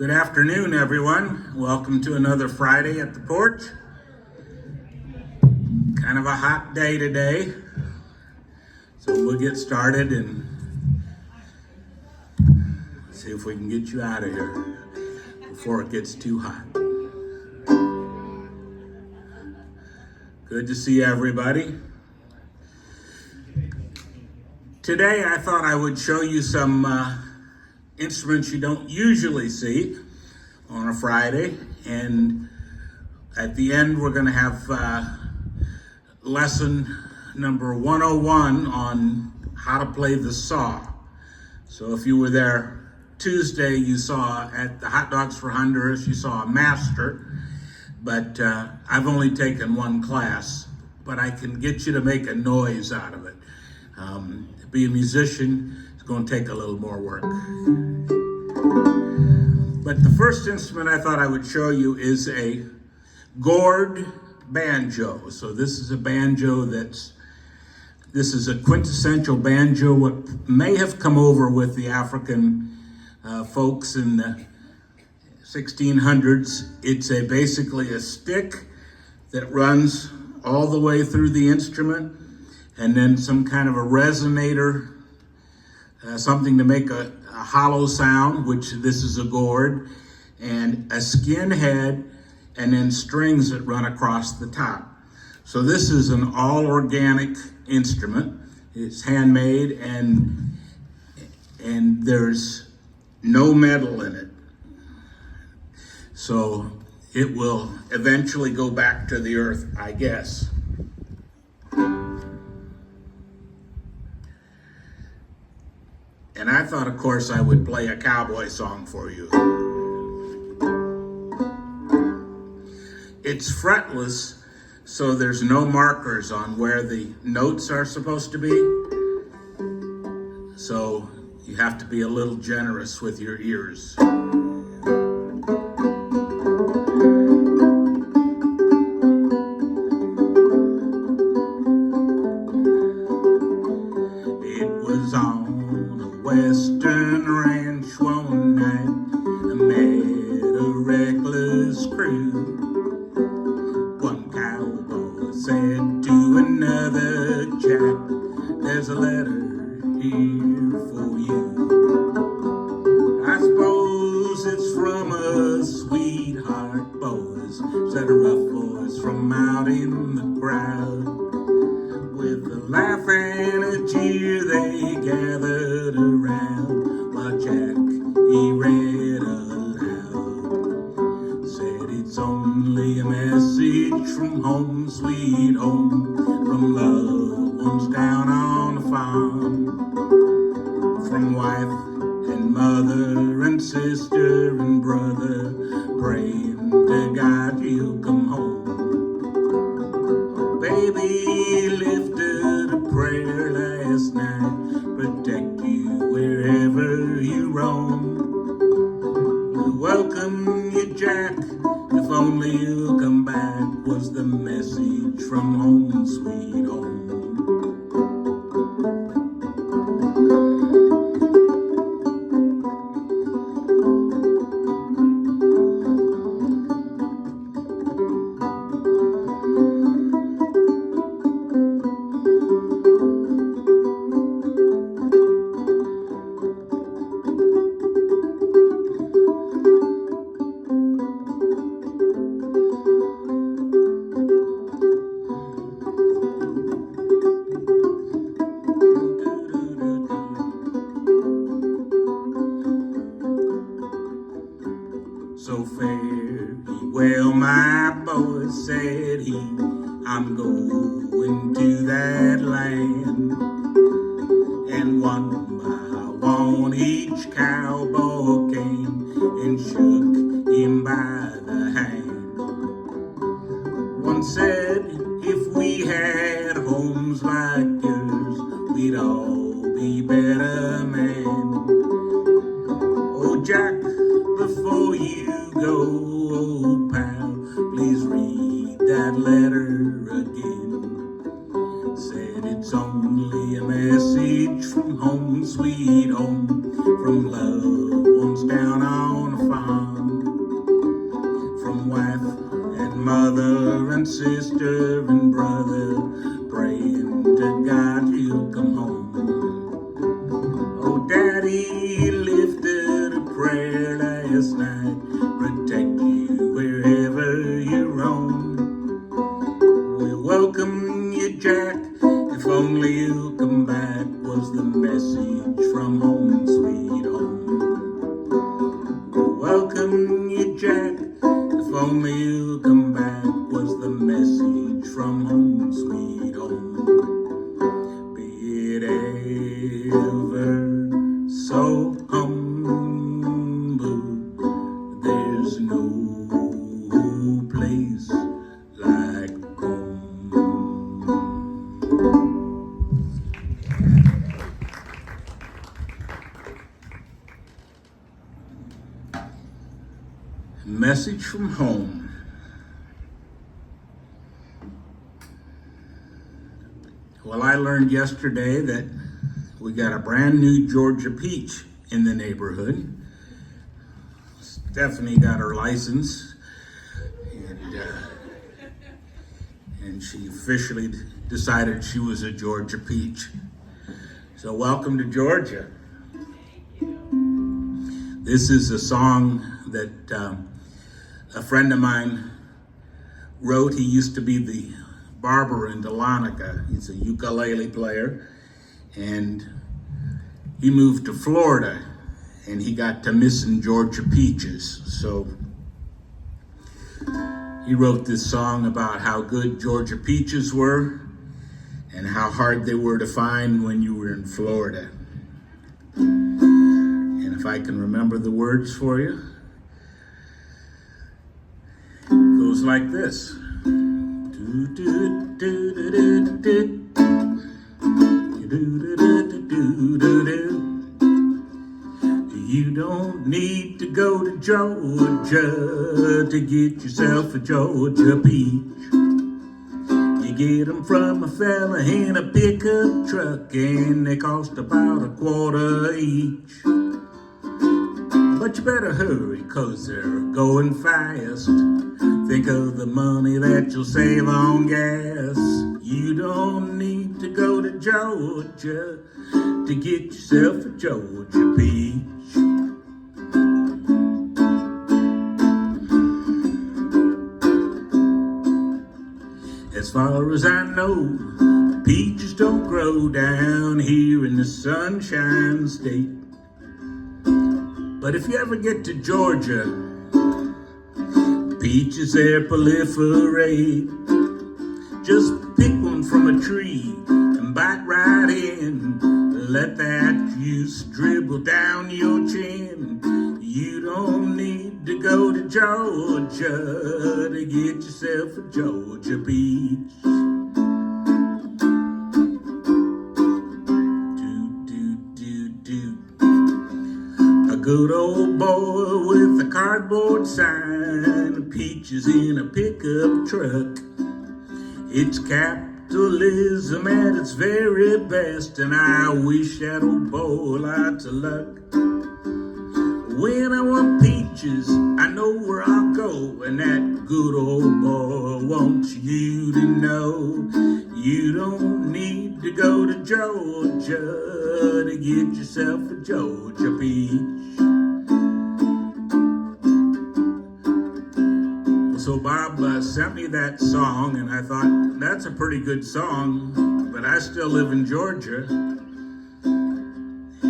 Good afternoon, everyone. Welcome to another Friday at the porch. Kind of a hot day today, so we'll get started and see if we can get you out of here before it gets too hot. Good to see everybody. Today I thought I would show you some instruments you don't usually see on a Friday, and at the end we're going to have lesson number 101 on how to play the saw. So if you were there Tuesday, you saw at the Hot Dogs for Honduras, you saw a master, but I've only taken one class, but I can get you to make a noise out of it. To be a musician, it's going to take a little more work. But the first instrument I thought I would show you is a gourd banjo. So this is a banjo this is a quintessential banjo, what may have come over with the African folks in the 1600s. It's basically a stick that runs all the way through the instrument, and then some kind of a resonator, something to make a hollow sound, which this is a gourd, and a skin head, and then strings that run across the top. So this is an all organic instrument. It's handmade, and there's no metal in it. So it will eventually go back to the earth, I guess. And I thought, of course, I would play a cowboy song for you. It's fretless, so there's no markers on where the notes are supposed to be. So you have to be a little generous with your ears. It was on a western ranch one night, I met a reckless crew. One cowboy said to another, "Jack, there's a letter here for you. I suppose it's from a sweetheart, boys," said a rough voice from out in the crowd. With a laugh and a jeer they gathered around while Jack, he read aloud. Said it's only a message from home, sweet home, from loved ones down on the farm, from wife and mother and sister and brother, praying to God you'll come home. Baby lifted a prayer last night, protect you wherever you roam. We welcome you, Jack, if only you'll come back, was the message from home, sweet home. So fare ye well, my boy, said he, I'm going to that land. And one by one each cowboy came and shook him by the hand. One said, if we had homes like yours, we'd all be better men. Oh, Jack, before you go, oh pal, please read that letter again. Said it's only a message from home, sweet home, from loved ones down on a farm. message from home, sweet home. Welcome you, Jack, if only you come back, was the message from home, sweet home. Be it ever so humble, there's no place like home. Message from home. Well, I learned yesterday that we got a brand new Georgia peach in the neighborhood. Stephanie got her license, and she officially decided she was a Georgia peach. So welcome to Georgia. This is a song that a friend of mine wrote. He used to be the barber in Dahlonega. He's a ukulele player, and he moved to Florida, and he got to missing Georgia peaches. So he wrote this song about how good Georgia peaches were and how hard they were to find when you were in Florida. And if I can remember the words for you, it goes like this. You don't need to go to Georgia to get yourself a Georgia peach. You get them from a fella in a pickup truck, and they cost about $1.25 each. But you better hurry, 'cause they're going fast. Think of the money that you'll save on gas. You don't need to go to Georgia to get yourself a Georgia peach. As far as I know, peaches don't grow down here in the Sunshine State. But if you ever get to Georgia, peaches there proliferate. Just pick one from a tree and bite right in. Let that juice dribble down your chin. You don't need to go to Georgia to get yourself a Georgia peach. A good old boy with a cardboard sign, peaches in a pickup truck. It's capitalism at its very best, and I wish that old boy lots of luck. When I want peaches, I know where I'll go, and that good old boy wants you to know. You don't need to go to Georgia to get yourself a Georgia peach. So Bob sent me that song, and I thought, that's a pretty good song, but I still live in Georgia,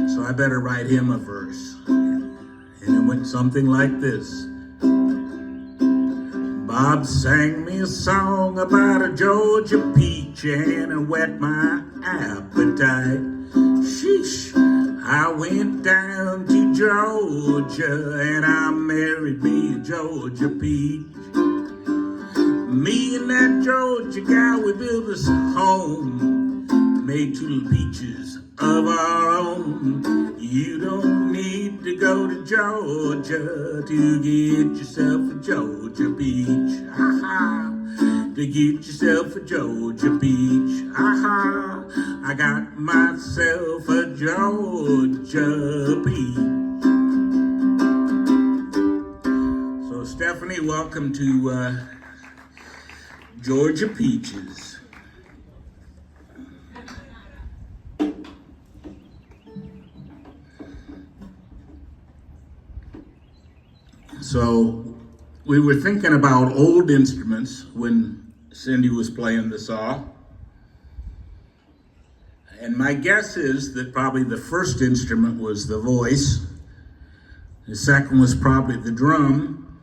so I better write him a verse. And it went something like this. Bob sang me a song about a Georgia peach, and it whet my appetite. Sheesh, I went down to Georgia, and I married me a Georgia peach. Me and that Georgia guy, we built us a home, made 2 little peaches of our own. You don't need to go to Georgia to get yourself a Georgia peach. Ha-ha. To get yourself a Georgia peach. Ha-ha. I got myself a Georgia peach. So Stephanie, welcome to Georgia peaches. So we were thinking about old instruments when Cindy was playing the saw. And my guess is that probably the first instrument was the voice, the second was probably the drum,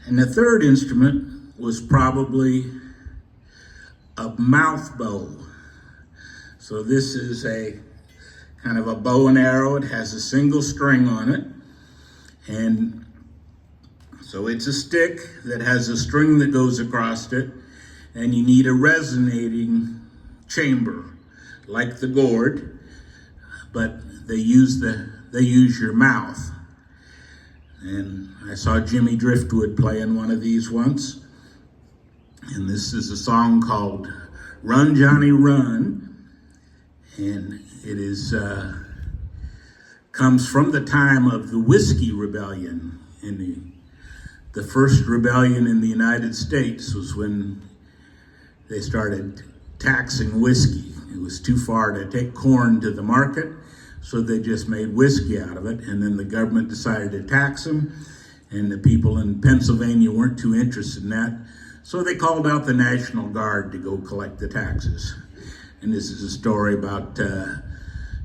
and the third instrument was probably a mouth bow. So this is a kind of a bow and arrow. It has a single string on it. And so it's a stick that has a string that goes across it, and you need a resonating chamber, like the gourd, but they use your mouth. And I saw Jimmy Driftwood playing one of these once. And this is a song called Run, Johnny, Run. And it is comes from the time of the Whiskey Rebellion. In the first rebellion in the United States was when they started taxing whiskey. It was too far to take corn to the market, so they just made whiskey out of it, and then the government decided to tax them, and the people in Pennsylvania weren't too interested in that, so they called out the National Guard to go collect the taxes. And this is a story about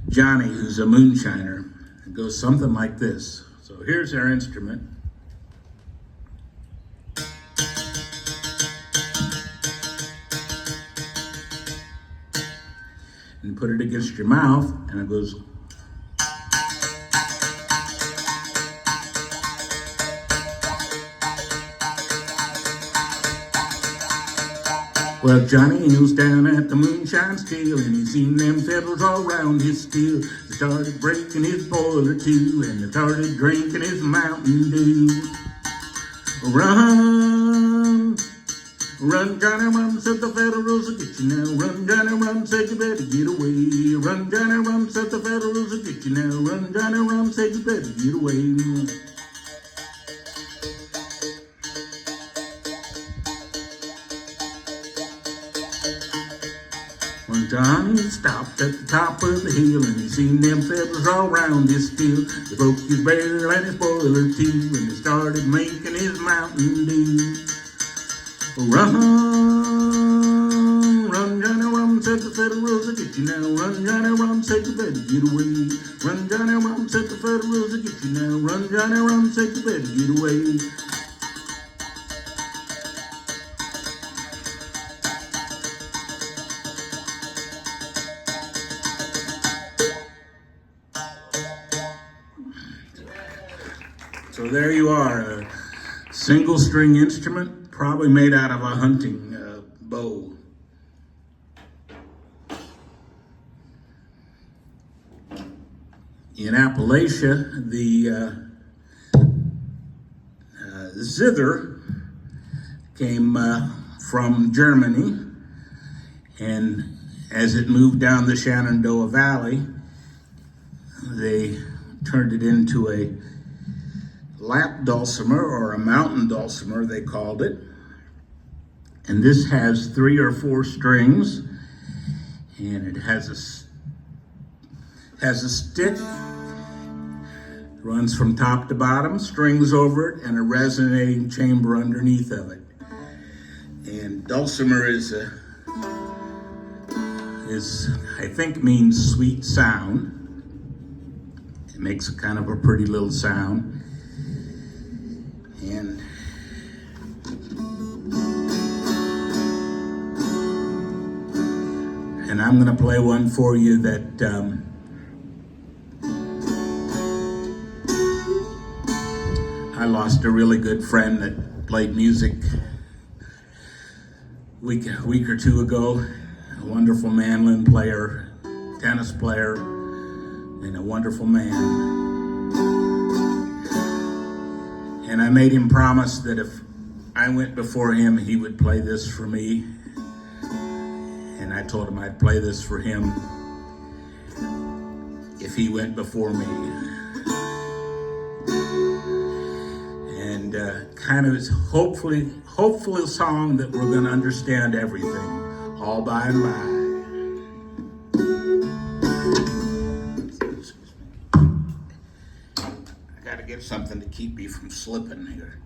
Johnny, who's a moonshiner. It goes something like this. So here's our instrument. And put it against your mouth, and it goes. Well, Johnny was down at the moonshine still, and he seen them fiddles all round his still. They started breaking his boiler too, and they started drinking his Mountain Dew. Run, run, Johnny, run, said the Federals will get you now. Run, Johnny, run, said you better get away. Run, Johnny, run, said the Federals will get you now. Run, Johnny, run, said you better get away. When Johnny stopped at the top of the hill, and he seen them fiddlers all round his still. They broke his barrel and his boiler too, and they started making his Mountain Dew. Run, run, Johnny, run, said the Federals will get you now. Run, Johnny, run, said you better get away. Run, Johnny, run, said the Federals will get you now. Run, Johnny, run, said you better get away. So there you are, a single string instrument, probably made out of a hunting bow. In Appalachia, the zither came from Germany, and as it moved down the Shenandoah Valley, they turned it into a lap dulcimer, or a mountain dulcimer they called it. And this has 3 or 4 strings, and it has a stick, runs from top to bottom, strings over it, and a resonating chamber underneath of it. And dulcimer is I think means sweet sound. It makes a kind of a pretty little sound. And I'm going to play one for you that I lost a really good friend that played music a week or 2 ago. A wonderful mandolin player, tennis player, and a wonderful man. And I made him promise that if I went before him, he would play this for me. And I told him I'd play this for him if he went before me. And kind of is hopefully a song that we're going to understand everything all by and by. I got to get something to keep me from slipping here.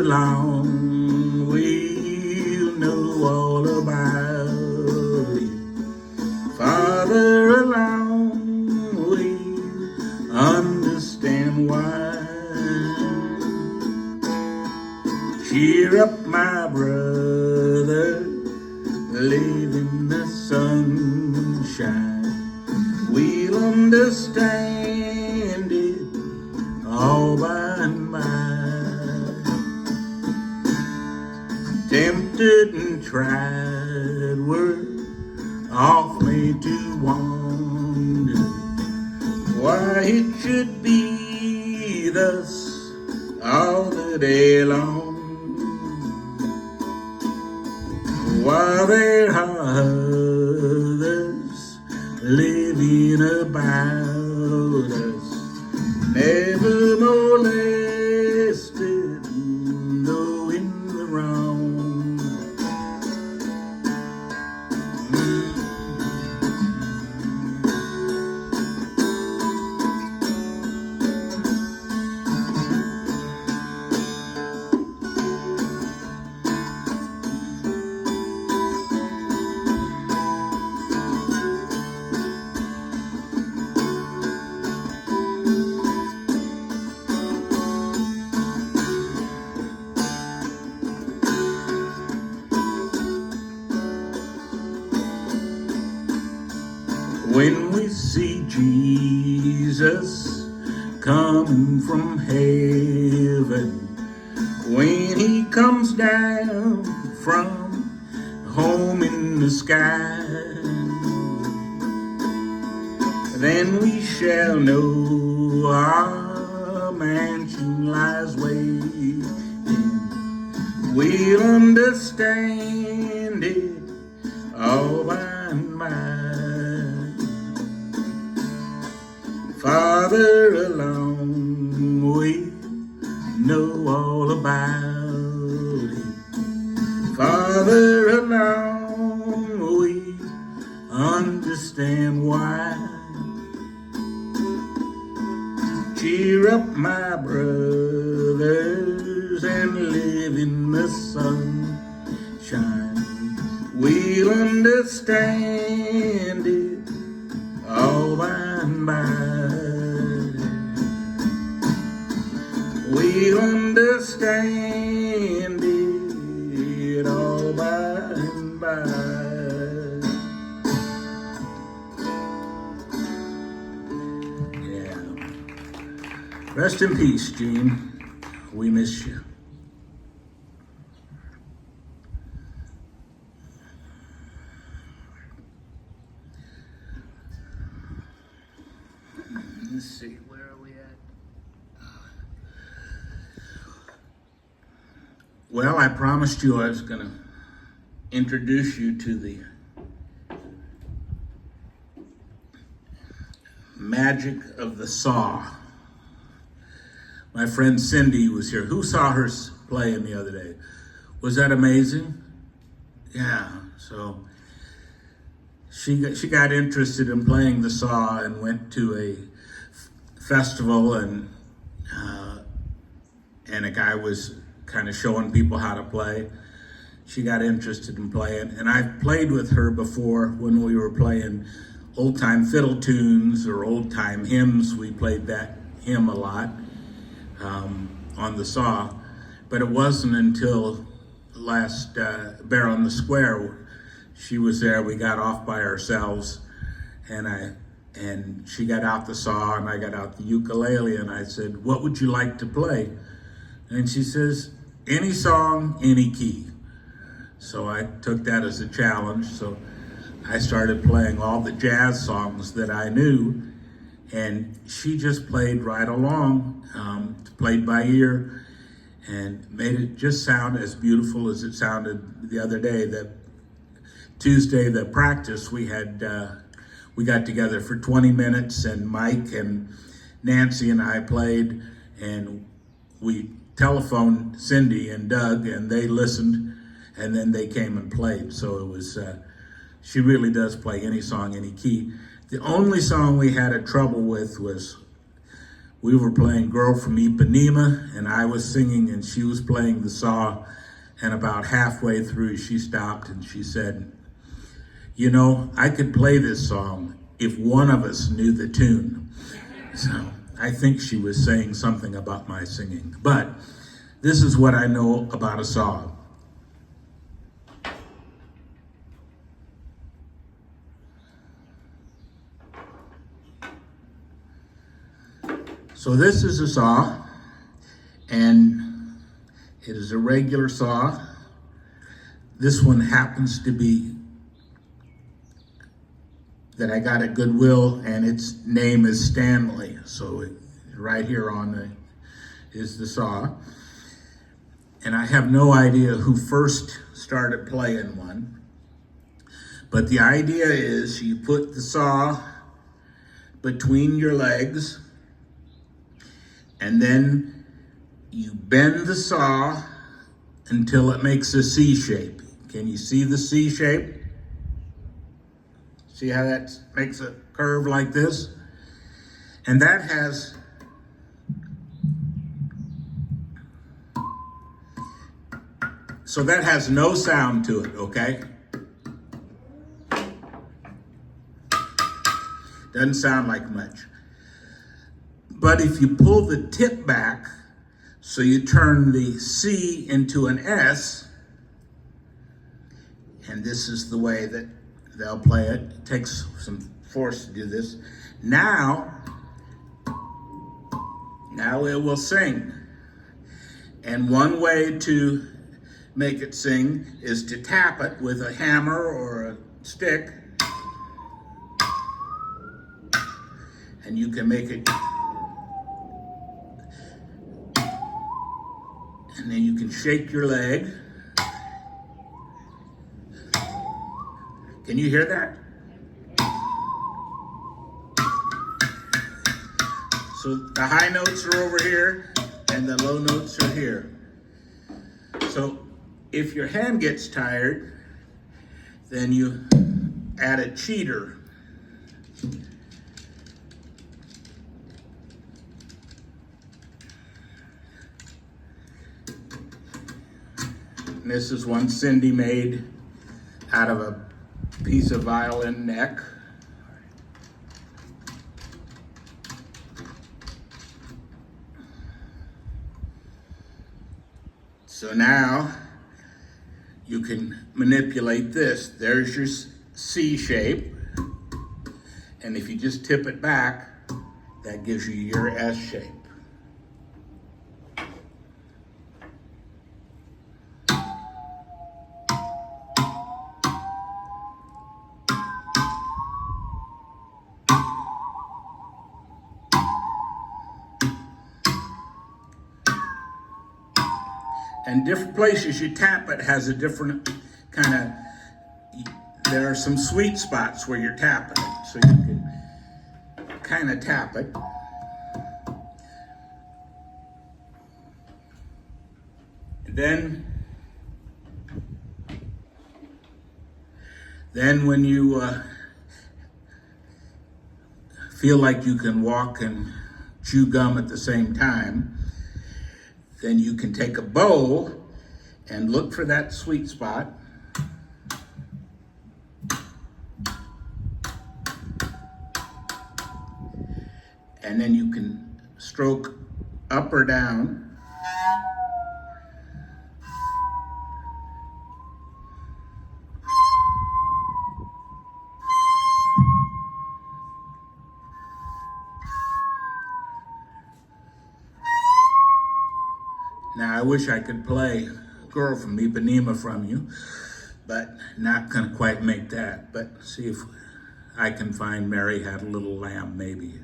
along, we'll know all about it. Farther along, we'll understand why. Cheer up, my brother, live in the sunshine. We'll understand it all by and by. Tempted and tried, we're off made to wander. Why it should be thus all the day long. While there are others living about us, never molested, though in the wrong. When we see Jesus coming from heaven, when he comes down from home in the sky, then we shall know our mansion lies waiting. We'll understand it all by and by. Farther along, we know all about it. Farther along, we understand why. Cheer up, my brothers, and live in the sunshine. We'll understand it all by and by. We'll understand it all by and by. Yeah. Rest in peace, Gene. We miss you. Let's see, where are we at? Well, I promised you I was going to introduce you to the magic of the saw. My friend Cindy was here. Who saw her playing the other day? Was that amazing? Yeah, so she got interested in playing the saw and went to a festival, and a guy was kind of showing people how to play. She got interested in playing, and I've played with her before when we were playing old-time fiddle tunes or old-time hymns. We played that hymn a lot on the saw, but it wasn't until last Bear on the Square, she was there, we got off by ourselves, and she got out the saw and I got out the ukulele, and I said, "What would you like to play?" And she says, "Any song, any key." So I took that as a challenge. So I started playing all the jazz songs that I knew, and she just played right along, played by ear, and made it just sound as beautiful as it sounded the other day. That Tuesday, the practice, we got together for 20 minutes, and Mike and Nancy and I played, and we telephoned Cindy and Doug, and they listened, and then they came and played. So it was, she really does play any song, any key. The only song we had a trouble with was we were playing Girl from Ipanema, and I was singing and she was playing the saw, and about halfway through she stopped and she said, you know, I could play this song if one of us knew the tune. So I think she was saying something about my singing, but this is what I know about a saw. So this is a saw, and it is a regular saw. This one happens to be that I got at Goodwill, and its name is Stanley. So right here on is the saw. And I have no idea who first started playing one. But the idea is you put the saw between your legs, and then you bend the saw until it makes a C shape. Can you see the C shape? See how that makes a curve like this? And that has no sound to it, okay? Doesn't sound like much. But if you pull the tip back, so you turn the C into an S, and this is the way that they'll play it. It takes some force to do this. Now it will sing. And one way to make it sing is to tap it with a hammer or a stick. And you can make it, and then you can shake your leg. Can you hear that? So the high notes are over here and the low notes are here. So if your hand gets tired, then you add a cheater. And this is one Cindy made out of a piece of violin neck. So now you can manipulate this. There's your C shape. And if you just tip it back, that gives you your S shape. And different places you tap it has a different kind of, there are some sweet spots where you're tapping it. So you can kind of tap it. And then when you feel like you can walk and chew gum at the same time, then you can take a bow and look for that sweet spot. And then you can stroke up or down. Now, I wish I could play Girl from Ipanema from you, but not gonna quite make that. But see if I can find Mary Had a Little Lamb, maybe.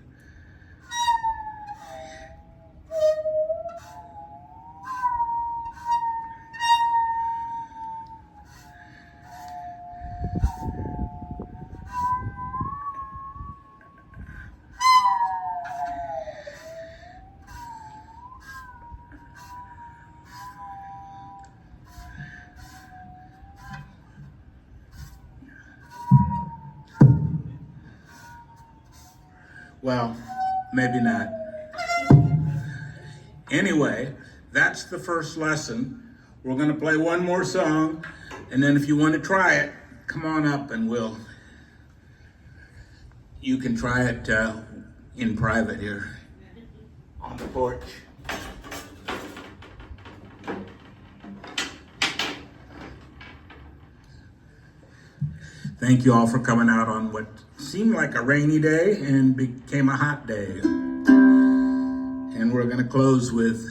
Well, maybe not. Anyway, that's the first lesson. We're gonna play one more song, and then if you want to try it, come on up and you can try it in private here on the porch. Thank you all for coming out on what seemed like a rainy day and became a hot day. And we're gonna close with,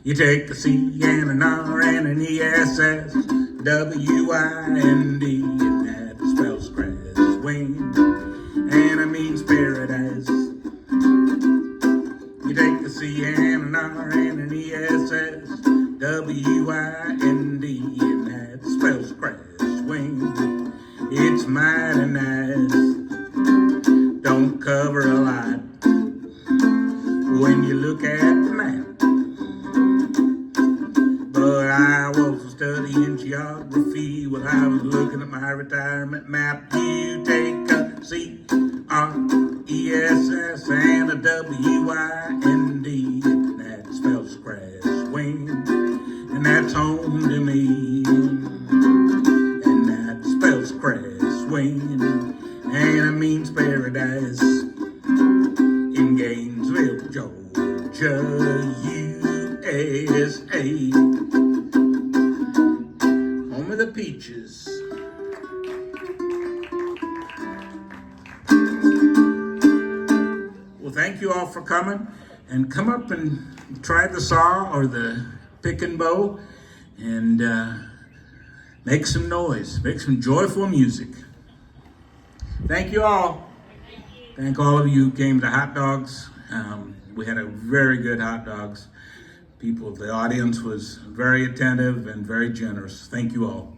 you take a C and an R and an ESS, W-I-N-D, and that spells grass, wind, and it means paradise. You take a C and an R and an ESS, W-I-N-D, and that spells grass, wind. It's mighty nice, don't cover a lot when you look at the map. But I was studying geography while I was looking at my retirement map. You take a C-R-E-S-S and a W-I-N-D, and that spells grass, wind, and that's home to me. Grass, wind, and it means paradise in Gainesville, Georgia, USA, home of the peaches. Well, thank you all for coming, and come up and try the saw or the pick and bow, and make some noise, make some joyful music. Thank you all. Thank all of you who came to hot dogs. We had a very good hot dogs. The audience was very attentive and very generous. Thank you all.